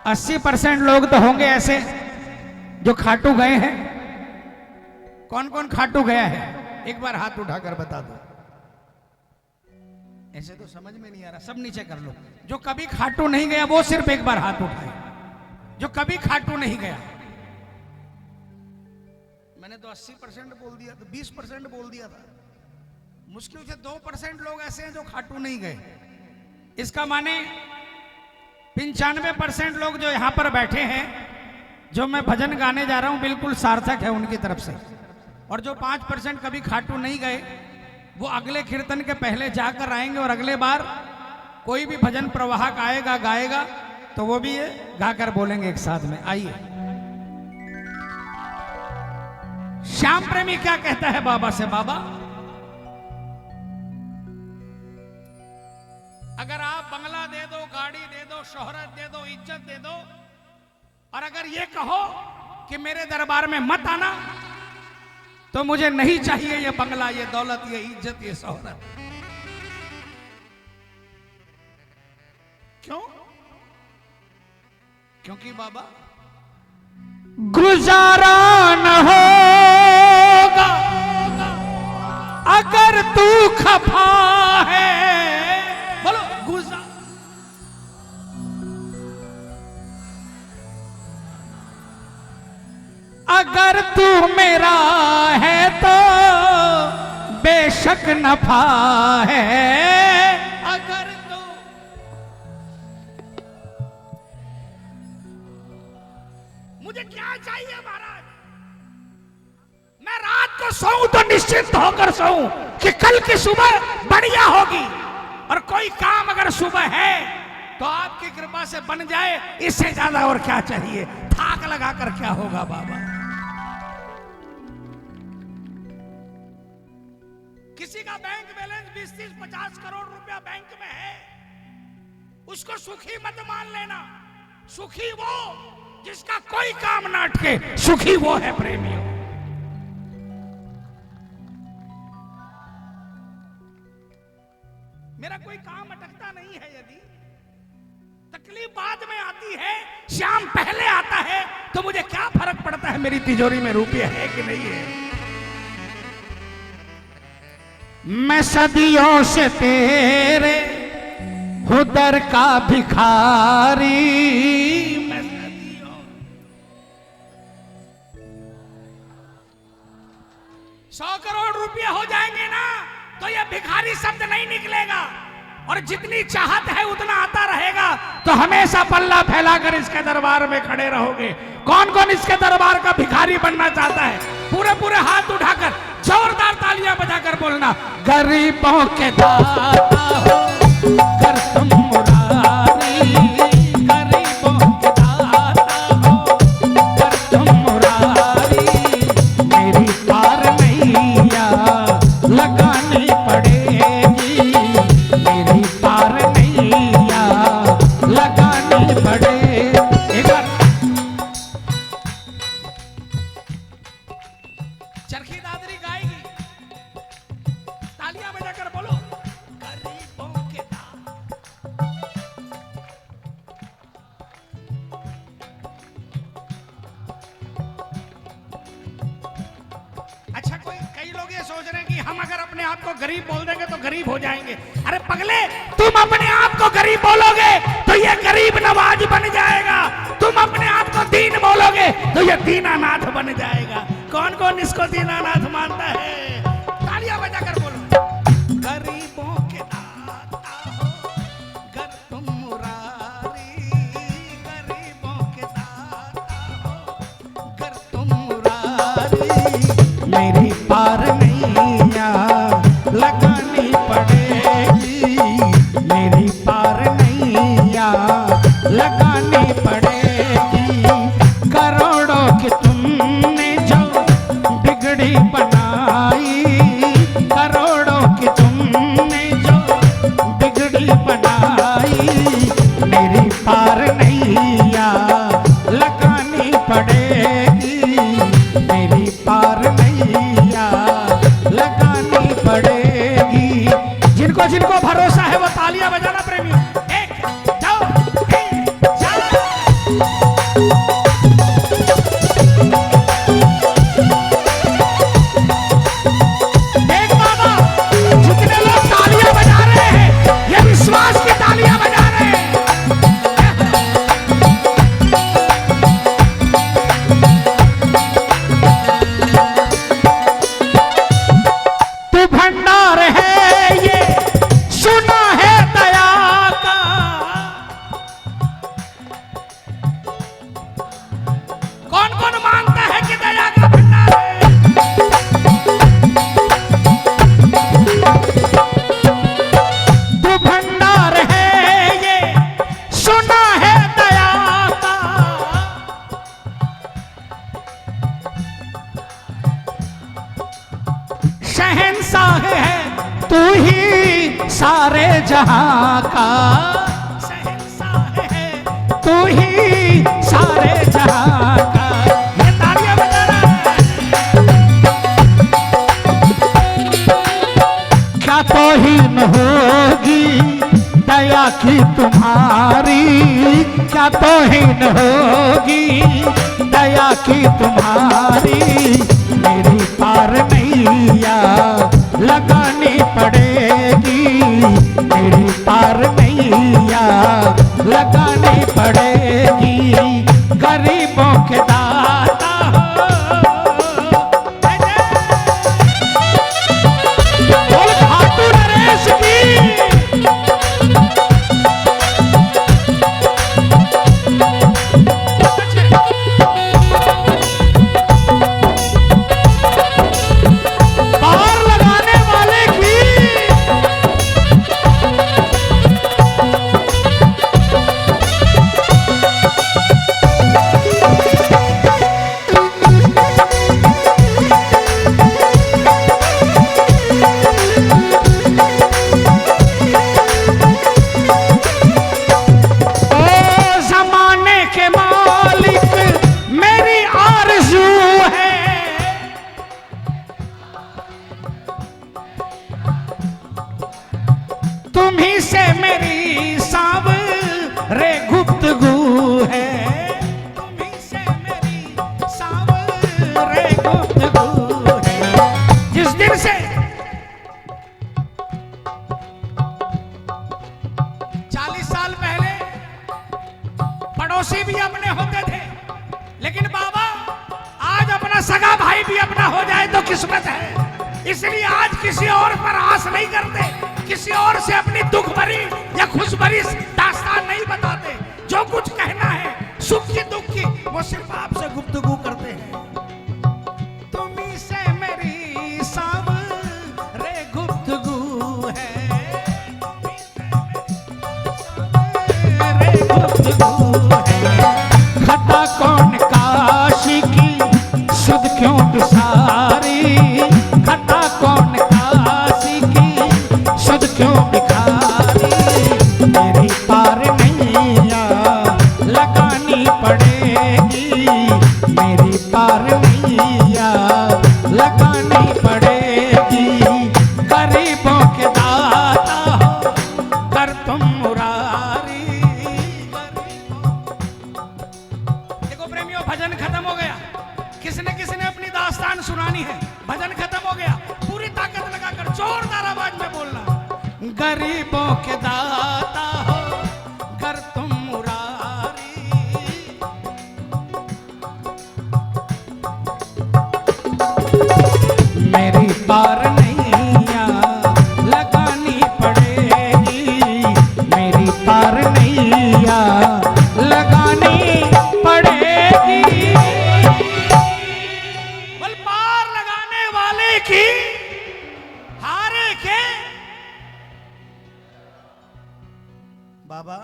80% लोग तो होंगे ऐसे जो खाटू गए हैं। कौन कौन खाटू गया है? एक बार हाथ उठाकर बता दो। ऐसे तो समझ में नहीं आ रहा, सब नीचे कर लो। जो कभी खाटू नहीं गया वो सिर्फ एक बार हाथ उठाए। जो कभी खाटू नहीं गया। मैंने तो 80% बोल दिया, तो 20% बोल दिया था। मुश्किल से 2% लोग ऐसे हैं जो खाटू नहीं गए। इसका माने 95% लोग जो यहां पर बैठे हैं, जो मैं भजन गाने जा रहा हूं, बिल्कुल सार्थक है उनकी तरफ से। और जो 5% कभी खाटू नहीं गए, वो अगले कीर्तन के पहले जाकर आएंगे और अगले बार कोई भी भजन प्रवाहक आएगा गाएगा तो वो भी ये गाकर बोलेंगे एक साथ में। आइए, श्याम प्रेमी क्या कहता है बाबा से? बाबा, अगर आप बंगला दे दो, गाड़ी दे दो, शोहरत दे दो, इज्जत दे दो, और अगर ये कहो कि मेरे दरबार में मत आना, तो मुझे नहीं चाहिए ये बंगला, ये दौलत, ये इज्जत, ये शोहरत। क्यों? क्योंकि बाबा गुजारा न होगा अगर तू खफा है। बोलो अगर तू मेरा है तो बेशक नफा है। अगर तू मुझे क्या चाहिए महाराज? मैं रात को सोऊं तो निश्चिंत होकर सोऊं कि कल की सुबह बढ़िया होगी, और कोई काम अगर सुबह है तो आपकी कृपा से बन जाए, इससे ज्यादा और क्या चाहिए? थाक लगाकर क्या होगा बाबा? किसी का बैंक बैलेंस 20-30-50 करोड़ रुपया बैंक में है, उसको सुखी मत मान लेना। सुखी वो जिसका कोई काम ना अटके, सुखी वो है प्रेमियों। मेरा कोई काम अटकता नहीं है। यदि तकलीफ बाद में आती है, श्याम पहले आता है, तो मुझे क्या फर्क पड़ता है मेरी तिजोरी में रुपये है कि नहीं है। मैं सदियों से तेरे हूं दर का भिखारी। मैं सदियों 100 करोड़ रुपये हो जाएंगे ना, तो ये भिखारी शब्द नहीं निकलेगा, और जितनी चाहत है उतना आता रहेगा, तो हमेशा पल्ला फैलाकर इसके दरबार में खड़े रहोगे। कौन कौन इसके दरबार का भिखारी बनना चाहता है? पूरे पूरे हाथ उठाकर जोरदार तालियां बजाकर बोलना, गरीबों के दाता हो कर तुम मुरारी। गरीबों के दाता हो कर तुम मुरारी। मेरी पार नैया लगानी पड़ेगी, मेरी पार नैया लगानी पड़ेगी। एक बार चरखी दादरी गाएगी, तालियां बजाकर बोलो, गरीबों के दाता। अच्छा, कई लोग ये सोच रहे हैं कि हम अगर अपने आप को गरीब बोल देंगे तो गरीब हो जाएंगे। अरे पगले, तुम अपने आप को गरीब बोलोगे तो ये गरीब नवाज बन जाएगा। तुम अपने आप को दीन बोलोगे तो ये दीनानाथ बन जाएगा। कौन कौन इसको दीनानाथ मानता है? तालियां बजाकर बोलो, गरीबों के दाता हो गर तुम मुरारी। गरीबों के दाता हो गर तुम मुरारी। मेरी पार नैया लगानी पड़ेगी, मेरी पार नैया लगानी पड़ेगी। करोड़ों की तुमने जो बिगड़ी बनाई, करोड़ों की तुमने जो बिगड़ी बनाई, मेरी पार नैया लगानी पड़ेगी, मेरी पार नैया लगानी पड़ेगी। जिनको जिनको भरोसा है वो तालियां बजाना प्रेमियों। एक दो तीन चार। सारे जहां का शहंशाह है। तू ही सारे जहां का। ये तालियां बजा रहा है। क्या तौहीन होगी दया की तुम्हारी, क्या तौहीन होगी दया की तुम्हारी। मेरी पार नैया लगानी पड़ेगी, मेरी पार नैया लगानी पड़ेगी। गरीबों के दाता बोल खाटू नरेश की। पार लगाने वाले की। ओ जमाने के मालिक मेरी आरज़ू है, तुम्ही से मेरी सांवरे गुफ्तगू है, तुम्ही से मेरी सांवरे गुफ्तगू है। जिस दिन से 40 साल पहले पड़ोसी भी अपने होते थे, लेकिन बाबा आज अपना सगा भाई भी अपना हो जाए तो किस्मत है। इसलिए आज किसी और पर आस नहीं करते, किसी और से अपनी दुख भरी या खुश भरी दास्तान नहीं बताते। जो कुछ कहना है सुख की दुख की वो सिर्फ आपसे गुफ्तगू करते हैं। तुम्ही से मेरी सांवरे गुफ्तगू है, तुम्ही से मेरी सांवरे गुफ्तगू है। खता कौन काशी की सुध क्यों बिसारी, खता कौन काशी की सुध क्यों बिखारी। मेरी पार नैया लगानी पड़ेगी, मेरी पार नैया लगानी पड़ेगी। गरीबों के दाता हो कर तुम मुरारी। देखो प्रेमियों, भजन खत्म हो गया। किसने अपनी दास्तान सुनानी है, भजन खत्म हो गया। पूरी ताकत लगाकर जोरदार आवाज में बोलना। गरीबों के दाता हो कर तुम मुरारी। मेरी पार नैया लगानी पड़ेगी, मेरी पार नैया लगानी पड़ेगी। बल पार लगाने वाले की हारे के बाबा